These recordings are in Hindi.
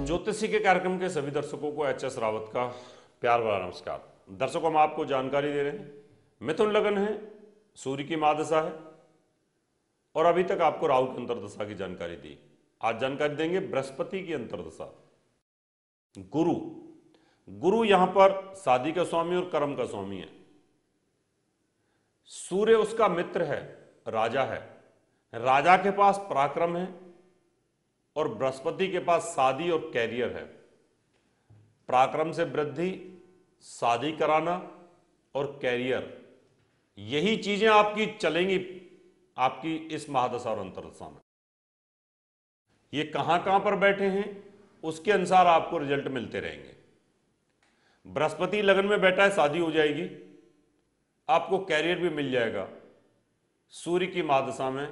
ज्योतिषी के कार्यक्रम के सभी दर्शकों को एच.एस. रावत का प्यार भरा नमस्कार। दर्शकों, हम आपको जानकारी दे रहे हैं। मिथुन लगन है, सूर्य की महादशा है और अभी तक आपको राहु की अंतर्दशा की जानकारी दी। आज जानकारी देंगे बृहस्पति की अंतर्दशा। गुरु गुरु यहां पर शादी का स्वामी और कर्म का स्वामी है। सूर्य उसका मित्र है, राजा है। राजा के पास पराक्रम है और बृहस्पति के पास शादी और कैरियर है। पराक्रम से वृद्धि, शादी कराना और कैरियर, यही चीजें आपकी चलेंगी आपकी इस महादशा और अंतर्दशा में। ये कहां कहां पर बैठे हैं उसके अनुसार आपको रिजल्ट मिलते रहेंगे। बृहस्पति लगन में बैठा है, शादी हो जाएगी, आपको कैरियर भी मिल जाएगा सूर्य की महादशा में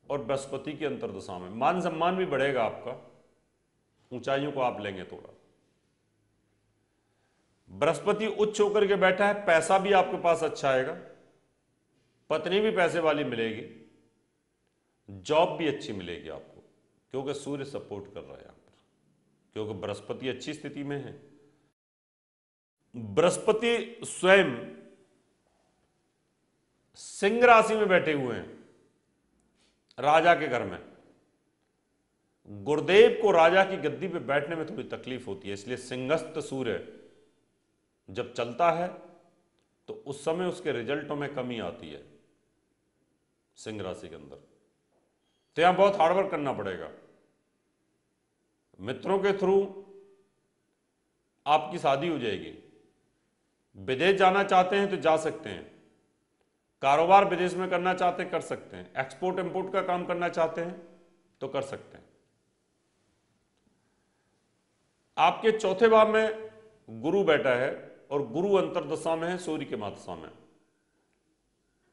और बृहस्पति की अंतर्दशा में। मान सम्मान भी बढ़ेगा आपका, ऊंचाइयों को आप लेंगे थोड़ा। बृहस्पति उच्च होकर के बैठा है, पैसा भी आपके पास अच्छा आएगा, पत्नी भी पैसे वाली मिलेगी, जॉब भी अच्छी मिलेगी आपको, क्योंकि सूर्य सपोर्ट कर रहा है यहां पर, क्योंकि बृहस्पति अच्छी स्थिति में है। बृहस्पति स्वयं सिंह राशि में बैठे हुए हैं, राजा के घर में। गुरुदेव को राजा की गद्दी पे बैठने में थोड़ी तकलीफ होती है, इसलिए सिंहस्थ सूर्य जब चलता है तो उस समय उसके रिजल्टों में कमी आती है सिंह राशि के अंदर। तो यहां बहुत हार्डवर्क करना पड़ेगा। मित्रों के थ्रू आपकी शादी हो जाएगी। विदेश जाना चाहते हैं तो जा सकते हैं, कारोबार विदेश में करना चाहते हैं कर सकते हैं, एक्सपोर्ट इंपोर्ट का काम करना चाहते हैं तो कर सकते हैं। आपके चौथे भाव में गुरु बैठा है और गुरु अंतर्दशा में है, सूर्य की महादशा में।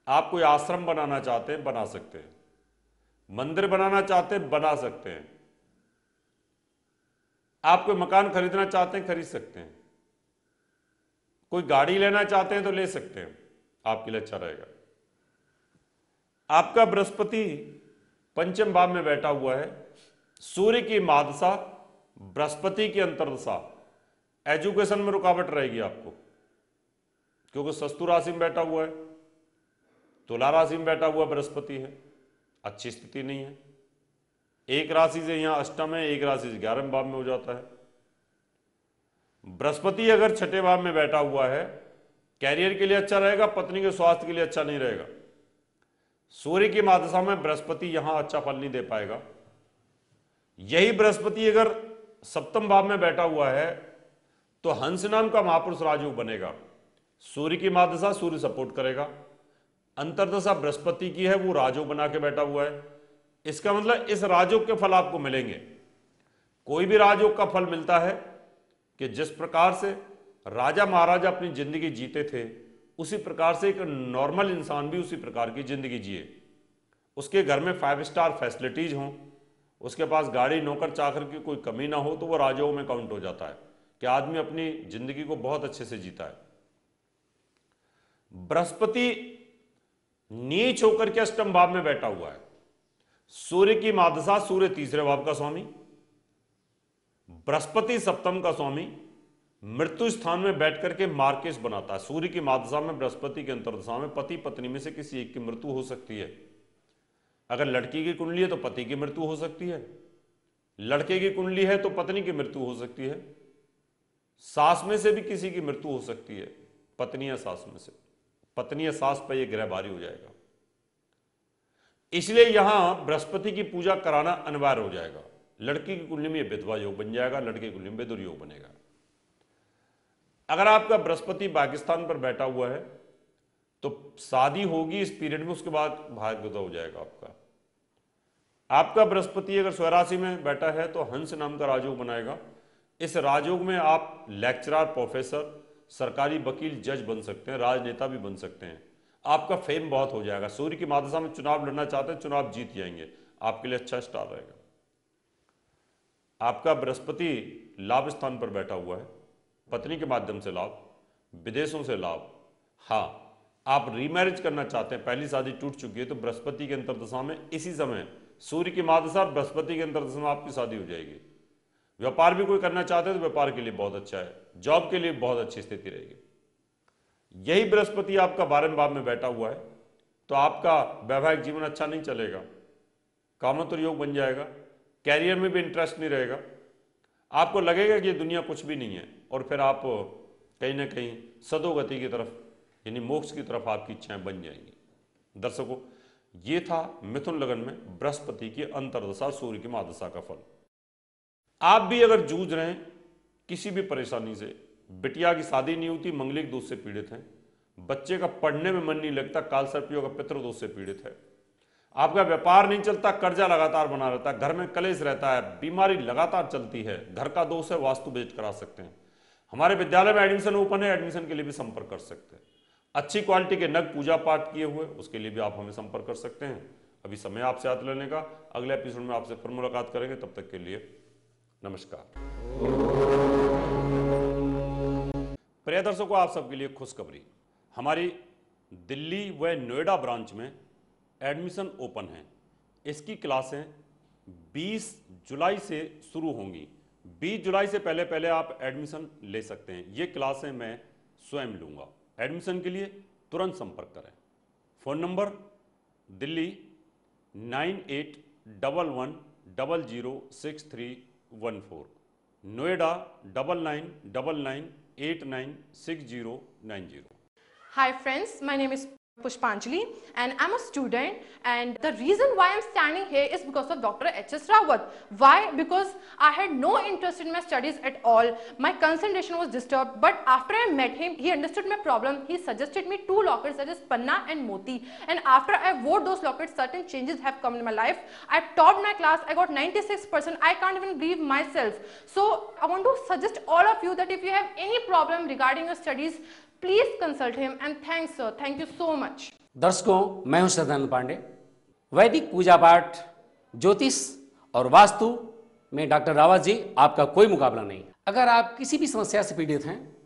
आप कोई आश्रम बनाना चाहते हैं बना सकते हैं, मंदिर बनाना चाहते हैं बना सकते हैं, आप कोई मकान खरीदना चाहते हैं खरीद सकते हैं, कोई गाड़ी लेना चाहते हैं तो ले सकते हैं, आपके लिए अच्छा रहेगा। आपका बृहस्पति पंचम भाव में बैठा हुआ है, सूर्य की महादशा, बृहस्पति की अंतर्दशा। एजुकेशन में रुकावट रहेगी आपको, क्योंकि शत्रु राशि में बैठा हुआ है, तुला राशि में बैठा हुआ बृहस्पति है, अच्छी स्थिति नहीं है। एक राशि से यहां अष्टम है, एक राशि से 11वें भाव में हो जाता है। बृहस्पति अगर छठे भाव में बैठा हुआ है, कैरियर के लिए अच्छा रहेगा, पत्नी के स्वास्थ्य के लिए अच्छा नहीं रहेगा। सूर्य की महादशा में बृहस्पति यहां अच्छा फल नहीं दे पाएगा। यही बृहस्पति अगर सप्तम भाव में बैठा हुआ है तो हंस नाम का महापुरुष राजयोग बनेगा। सूर्य की महादशा सूर्य सपोर्ट करेगा, अंतर्दशा बृहस्पति की है, वो राजयोग बना के बैठा हुआ है। इसका मतलब इस राजयोग के फल आपको मिलेंगे। कोई भी राजयोग का फल मिलता है कि जिस प्रकार से राजा महाराजा अपनी जिंदगी जीते थे, उसी प्रकार से एक नॉर्मल इंसान भी उसी प्रकार की जिंदगी जिए। उसके घर में 5 स्टार फैसिलिटीज हों, उसके पास गाड़ी नौकर चाकर की कोई कमी ना हो, तो वो राजयोग में काउंट हो जाता है कि आदमी अपनी जिंदगी को बहुत अच्छे से जीता है। बृहस्पति नीच होकर के अष्टम भाव में बैठा हुआ है, सूर्य की महादशा, सूर्य तीसरे भाव का स्वामी, बृहस्पति सप्तम का स्वामी, मृत्यु स्थान में बैठकर के मार्केस बनाता है। सूर्य की महादशा में, बृहस्पति की अंतर्दशा में पति पत्नी में से किसी एक की मृत्यु हो सकती है। अगर लड़की की कुंडली है तो पति की मृत्यु हो सकती है, लड़के की कुंडली है तो पत्नी की मृत्यु हो सकती है, सास में से भी किसी की मृत्यु हो सकती है, पत्नी या सास में से। पत्नी या सास पर यह ग्रह भारी हो जाएगा, इसलिए यहां बृहस्पति की पूजा कराना अनिवार्य हो जाएगा। लड़की की कुंडली में विधवा योग बन जाएगा, लड़के की कुंडली में विदुर योग बनेगा। अगर आपका बृहस्पति पाकिस्तान पर बैठा हुआ है तो शादी होगी इस पीरियड में, उसके बाद भाग्योदय हो जाएगा आपका। आपका बृहस्पति अगर स्वराशि में बैठा है तो हंस नाम का राजयोग बनाएगा। इस राजयोग में आप लेक्चरर, प्रोफेसर, सरकारी वकील, जज बन सकते हैं, राजनेता भी बन सकते हैं। आपका फेम बहुत हो जाएगा। सूर्य की महादशा में चुनाव लड़ना चाहते हैं, चुनाव जीत जाएंगे, आपके लिए अच्छा स्टार रहेगा। आपका बृहस्पति लाभ स्थान पर बैठा हुआ है, पत्नी के माध्यम से लाभ, विदेशों से लाभ। हाँ, आप रीमैरिज करना चाहते हैं, पहली शादी टूट चुकी है, तो बृहस्पति के अंतर्दशा में इसी समय सूर्य की महादशा और बृहस्पति के अंतर्दशा में आपकी शादी हो जाएगी। व्यापार भी कोई करना चाहते हैं तो व्यापार के लिए बहुत अच्छा है, जॉब के लिए बहुत अच्छी स्थिति रहेगी। यही बृहस्पति आपका 12वें भाव में बैठा हुआ है तो आपका वैवाहिक जीवन अच्छा नहीं चलेगा, कामोत्तर योग बन जाएगा, कैरियर में भी इंटरेस्ट नहीं रहेगा, आपको लगेगा कि ये दुनिया कुछ भी नहीं है, और फिर आप कहीं ना कहीं सदोगति की तरफ यानी मोक्ष की तरफ आपकी इच्छाएं बन जाएंगी। दर्शकों, ये था मिथुन लगन में बृहस्पति की अंतर्दशा सूर्य की महादशा का फल। आप भी अगर जूझ रहे हैं किसी भी परेशानी से, बिटिया की शादी नहीं होती, मंगलिक दोष से पीड़ित हैं, बच्चे का पढ़ने में मन नहीं लगता, कालसर्पियों का पितृदोष से पीड़ित है, आपका व्यापार नहीं चलता, कर्जा लगातार बना रहता है, घर में कलेश रहता है, बीमारी लगातार चलती है, घर का दोष है, वास्तु विजिट करा सकते हैं। हमारे विद्यालय में एडमिशन ओपन है, एडमिशन के लिए भी संपर्क कर सकते हैं। अच्छी क्वालिटी के नग पूजा पाठ किए हुए, उसके लिए भी आप हमें संपर्क कर सकते हैं। अभी समय आपसे हाथ लेने का, अगले एपिसोड में आपसे फिर मुलाकात करेंगे, तब तक के लिए नमस्कार। प्रिय दर्शकों, आप सबके लिए खुशखबरी, हमारी दिल्ली व नोएडा ब्रांच में एडमिशन ओपन है। इसकी क्लासें 20 जुलाई से शुरू होंगी। 20 जुलाई से पहले पहले आप एडमिशन ले सकते हैं। ये क्लासें मैं स्वयं लूँगा। एडमिशन के लिए तुरंत संपर्क करें। Phone number Delhi 9811006314, Noida 9999896090। Hi friends, my name is Pushpanjali and I'm a student, and the reason why I'm standing here is because of Dr. H.S. Rawat. Why? Because I had no interest in my studies at all. My concentration was disturbed, but after I met him, he understood my problem. He suggested me 2 lockets, that is Panna and Moti, and after I wore those lockets, certain changes have come in my life. I topped my class, I got 96%. I can't even believe myself. So I want to suggest all of you that if you have any problem regarding your studies, please consult him and thanks sir, thank you so much. दर्शकों, मैं हूं सदानंद पांडे। वैदिक पूजा पाठ, ज्योतिष और वास्तु में डॉक्टर रावत जी आपका कोई मुकाबला नहीं। अगर आप किसी भी समस्या से पीड़ित हैं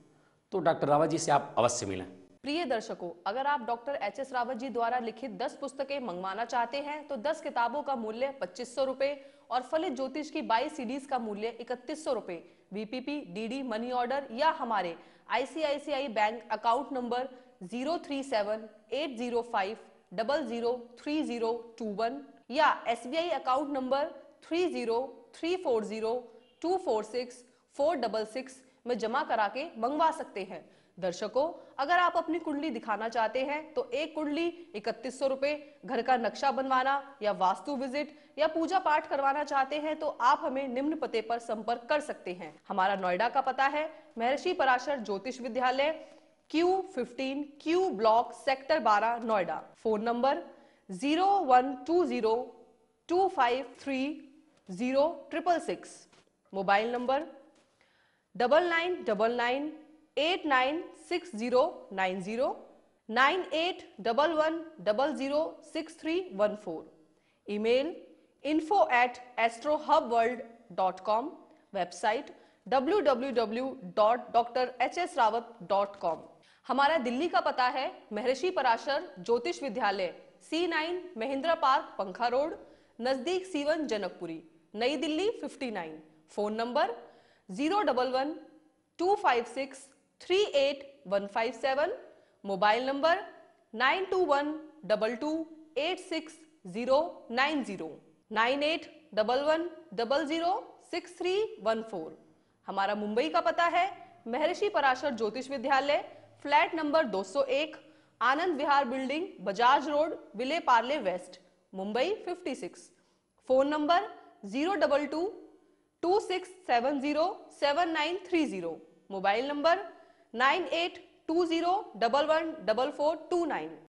तो डॉक्टर रावत जी से आप अवश्य मिलें। प्रिय दर्शकों, अगर आप डॉक्टर एच.एस. रावत जी द्वारा लिखित 10 पुस्तकें मंगवाना चाहते हैं तो 10 किताबों का मूल्य 2500 रुपए और फलित ज्योतिष की 22 सीडीज का मूल्य 3100 रुपए वीपीपी, डीडी, मनी ऑर्डर या हमारे आईसीआईसीआई बैंक अकाउंट नंबर 037805003021 या एसबीआई अकाउंट नंबर 3034024646 में जमा करा के मंगवा सकते हैं। दर्शकों, अगर आप अपनी कुंडली दिखाना चाहते हैं तो एक कुंडली 3100 रुपए, घर का नक्शा बनवाना या वास्तु विजिट या पूजा पाठ करवाना चाहते हैं तो आप हमें निम्न पते पर संपर्क कर सकते हैं। हमारा नोएडा का पता है महर्षि पराशर ज्योतिष विद्यालय, Q15 Q block, sector 12, Noida. Phone number 0120253066, mobile number 9999896090, 9811006314, email info@astrohubworld.com, website www.drhsrawat.com। हमारा दिल्ली का पता है महर्षि पराशर ज्योतिष विद्यालय, C9 महिंद्रा पार्क, पंखा रोड, नजदीक C1 जनकपुरी, नई Delhi 59। Phone number 01125638157, mobile number 9212286090, 9811006314। हमारा मुंबई का पता है महर्षि Parashar Jyotish Vidyalaya, flat number 201, Anand Vihar building, Bajaj road, Vile Parle west, Mumbai 56। Phone number 02226707930, mobile number 9820114429।